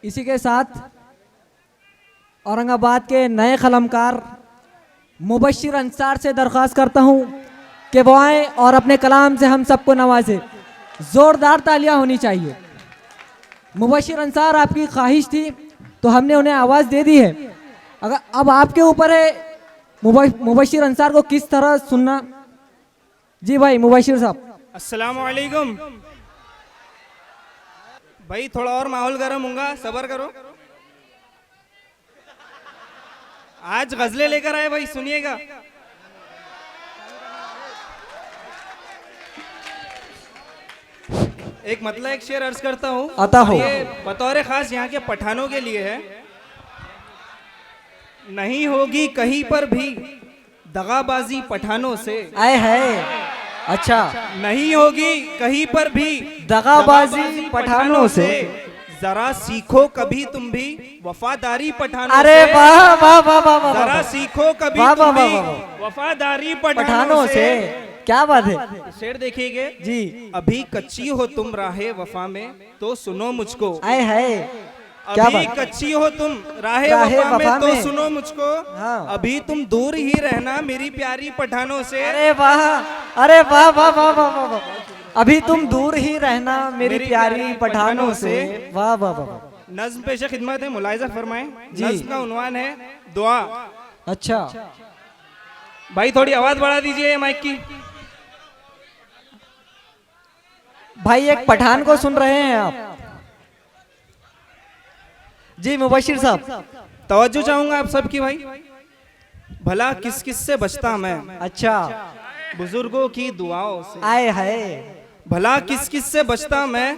इसी के साथ औरंगाबाद के नए कलमकार मुबश्शिर अंसार से दरख्वास्त करता हूं कि वो आए और अपने कलाम से हम सबको नवाजे। जोरदार तालियां होनी चाहिए। मुबश्शिर अंसार आपकी ख्वाहिश थी तो हमने उन्हें आवाज़ दे दी है। अगर अब आपके ऊपर है मुबश्शिर अंसार को किस तरह सुनना। जी भाई मुबश्शिर साहब। अस्सलाम वालेकुम भाई, थोड़ा और माहौल गर्म होगा, सब्र करो। आज गजलें लेकर आए भाई, सुनिएगा। एक मतलब एक शेर अर्ज करता हूँ, आता हो। ये बतौर खास यहाँ के पठानों के लिए है। नहीं होगी कहीं पर भी दगाबाजी पठानों से। आए है अच्छा। नहीं होगी कहीं पर भी दगाबाजी पठानों से। जरा सीखो कभी तुम भी वफादारी पठानों अरे से। वाह वाह वाह वाह वाह। जरा सीखो कभी वाह, तुम वाह, भी वाह, वाह। वफादारी पठानों पठानों से। क्या बात है। शेर देखिएगा जी। अभी कच्ची हो तुम राहे वफा में तो सुनो मुझको। आए है क्या अभी बात। कच्ची हो तुम राहे राहे वफा में वफा तो में। सुनो मुझको। हाँ। अभी तुम दूर ही रहना मेरी प्यारी पठानों से। अरे वाह, अरे वाह वाह वाह वाह वाह वाह। अभी तुम दूर ही रहना मेरी प्यारी पठानों से। वाह वाह वाह वाह। नज्म पेशे खिदमत है, मुलाहिजा फरमाएं। जी। नज्म का उन्वान है दुआ। अच्छा भाई थोड़ी आवाज बढ़ा दीजिए माइक की। भाई एक पठान को सुन रहे हैं आप। जी मुबश्शिर साहब। तवज्जो चाहूंगा आप सबकी भाई। भला किस किस से बचता मैं अच्छा। बुजुर्गों की दुआओं से। आए है भला किस किस से बचता मैं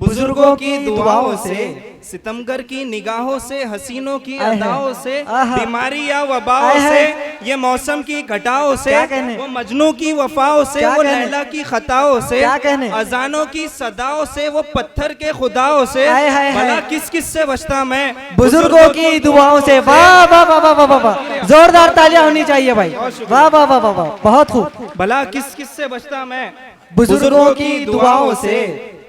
बुजुर्गों की दुआओं से। सितमगर की निगाहों से, हसीनों की आए है। अदाओं से, आहा। बीमारी या वबाओं आए है। से, ये मौसम की घटाओं से, क्या कहने। वो मजनू की वफाओं से, क्या वो कहने। लैला की खताओं से, क्या कहने। अजानों की सदाओं से, वो पत्थर के खुदाओं से। आए है। भला किस किस से बचता मैं बुजुर्गों की दुआओं से। वाह वाह वाह वाह वाह वाह। जोरदार तालियां होनी चाहिए भाई। वाह वाह वाह वाह वाह। बहुत खूब। भला किस किस से बचता मैं बुजुर्गों की दुआओं से।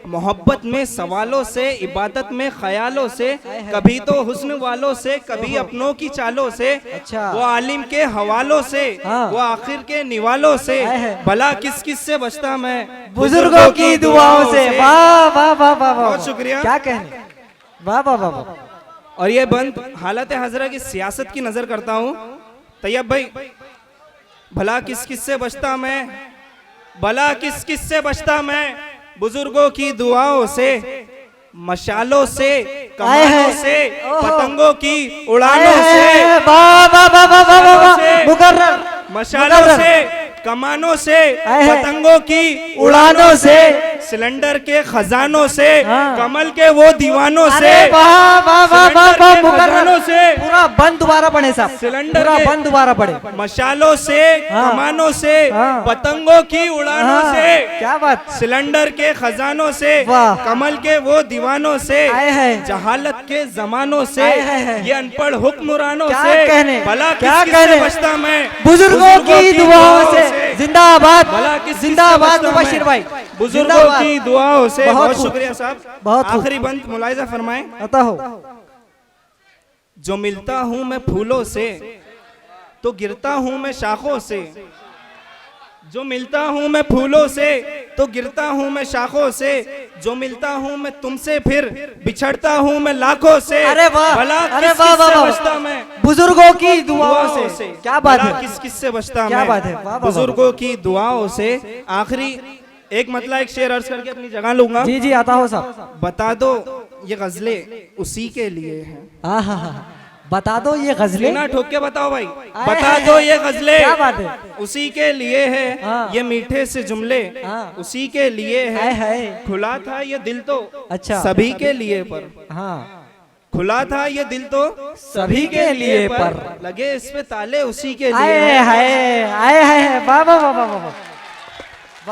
मोहब्बत में सवालों से, इबादत में ख्यालों से, कभी तो हुस्न वालों से, कभी अपनों की चालों से। अच्छा। वो आलिम के हवालों से, हाँ। वो आखिर के निवालों से। आए है। भला किस किस से बचता मैं बुजुर्गों की दुआओं से। वाह वाह वाह वाह वाह। बहुत शुक्रिया। क्या कहने। वाह वाह वाह वाह। और ये बंद हालत हजरा की सियासत की नजर करता हूँ। तैयब भाई, भला किस किस से बचता मैं, भला किस किस से बचता मैं बुजुर्गों की दुआओं से, मशालों से, कमानों से, पतंगों की उड़ानों से। वाह वाह वाह वाह वाह वाह। मुकर्रर। मशालों से, कमानों से, आए है। पतंगों की उड़ानों से। सिलेंडर के खजानों से, हाँ। कमल के वो दीवानों से। अरे वाह वाह वाह वाह वाह। सिलेंडर के मुकर्रर। खजानों से, पूरा बंद दोबारा पढ़े साहब। सिलेंडर पूरा के- बंद दोबारा पढ़े। मशालों से, हाँ। कमानों से, हाँ। पतंगों की उड़ानों हाँ, से, क्या बात। सिलेंडर के खजानों से, वाह। कमल के वो दीवानों से, आए है। जहालत के जमानों से, आए है। ये अनपढ़ हुक्मरानों क्या से। कहने। भला क्या किस किस से कहने। बचता मैं बुजुर्गों की दुआओं से। जिंदाबाद। भला किस किस से जिंदाबाद बचता मुबश्शिर मैं भाई। बुजुर्गों जिंदाबाद। की दुआओं से। बहुत बहुत खूब। शुक्रिया साहब। बहुत खूब। आखिरी बंद मुलाहिजा फरमाएं। आता हो। जो मिलता हूं मैं फूलों से तो गिरता हूं मैं शाखों से। जो मिलता हूं मैं फूलों से तो गिरता हूं मैं शाखों से। जो मिलता हूं मैं तुमसे फिर बिछड़ता हूं मैं लाखों से। अरे वाह। भला अरे किस वाह किस वाह से वाह। बचता मैं बुजुर्गों की दुआओं से। क्या बात भला है। किस किस से बचता क्या मैं बात है। वाह, वाह, वाह। बुजुर्गों की दुआओं से। आखिरी एक मतलब एक शेर अर्ज करके अपनी जगह लूंगा। जी जी आता हो साहब। बता दो ये गजलें उसी के लिए हैं। हाँ हाँ हाँ। बता दो ये गजलें। सीना ठोक के बताओ भाई। आए बता हैं। दो ये गजलें क्या बात है। उसी के लिए है। हाँ। ये मीठे से जुमले हाँ। उसी के लिए आए है। है। खुला था ये दिल तो अच्छा। सभी के लिए पर। हाँ खुला था ये दिल तो सभी के लिए पर। लगे इस पे ताले उसी के लिए आए हैं। हाय आए हाय। वाह वाह वाह वाह वाह।